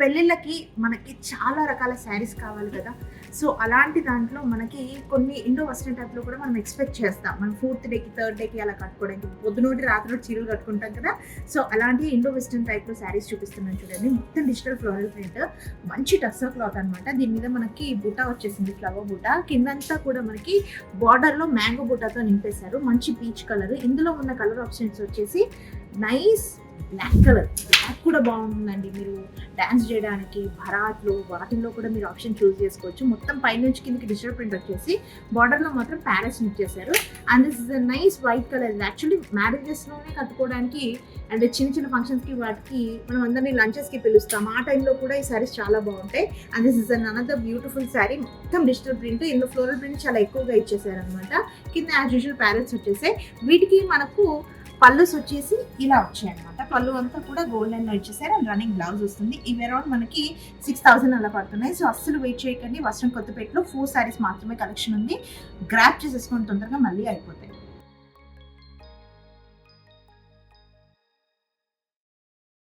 పెళ్ళిళ్ళకి మనకి చాలా రకాల శారీస్ కావాలి కదా! సో, అలాంటి దాంట్లో మనకి కొన్ని ఇండో వెస్టర్న్ టైప్‌లో కూడా మనం ఎక్స్‌పెక్ట్ చేస్తాం. మనం ఫోర్త్ డేకి, థర్డ్ డేకి అలా కట్టుకోవడానికి. పొద్దునోటి, రాత్రోటి చీరలు కట్టుకుంటాం కదా! సో, అలాంటి ఇండో వెస్టర్న్ టైప్‌లో శారీస్ చూపిస్తున్నాను చూడండి. మొత్తం డిజిటల్ ఫ్లోరల్ ప్రింట్. మంచి టస్సర్ క్లాత్ అనమాట. దీని మీద మనకి బుటా వచ్చేసింది, ఫ్లవర్ బుటా. కిందంతా కూడా మనకి బార్డర్‌లో మ్యాంగో బుటాతో నింపేశారు. మంచి పీచ్ కలర్. ఇందులో ఉన్న కలర్ ఆప్షన్స్ వచ్చేసి నైస్ బ్లాక్ కలర్. బ్లాక్ కూడా బాగుంటుందండి. మీరు డాన్స్ చేయడానికి, భరాత్‌లో వాటిల్లో కూడా మీరు ఆప్షన్ చూస్ చేసుకోవచ్చు. మొత్తం పైనుంచి కిందకి డిజిటల్ ప్రింట్ వచ్చేసి బార్డర్‌లో మాత్రం ప్యారెట్స్ ఇచ్చేసారు. And this is a nice white colour. Actually మ్యారేజెస్‌లోనే కట్టుకోవడానికి అంటే చిన్న చిన్న ఫంక్షన్స్‌కి వాటికి మనం అందరినీ లంచెస్‌కి పిలుస్తాం. ఆ టైంలో కూడా ఈ సారీస్ చాలా బాగుంటాయి. And this is another beautiful sorry. మొత్తం డిజిటల్ ప్రింట్. ఇందులో ఫ్లోరల్ ప్రింట్ చాలా ఎక్కువగా ఇచ్చేసారనమాట. కింద యాజ్ యూజువల్ ప్యారెట్స్ వచ్చేసాయి. వీటికి మనకు పళ్ళుస్ వచ్చేసి ఇలా వచ్చాయన్నమాట. పళ్ళు అంతా కూడా గోల్డెన్‌లో ఇచ్చేసారు. అండ్ రన్నింగ్ బ్లౌజ్ వస్తుంది. ఇవి అరౌండ్ మనకి 6000 అలా పడుతున్నాయి. సో, అస్సలు వెయిట్ చేయకండి. వస్త్రం కొత్తపేటలో 4 సారీస్ మాత్రమే కలెక్షన్ ఉంది. గ్రాబ్ చేసేసుకోండి, తొందరగా మళ్ళీ అయిపోతాయి.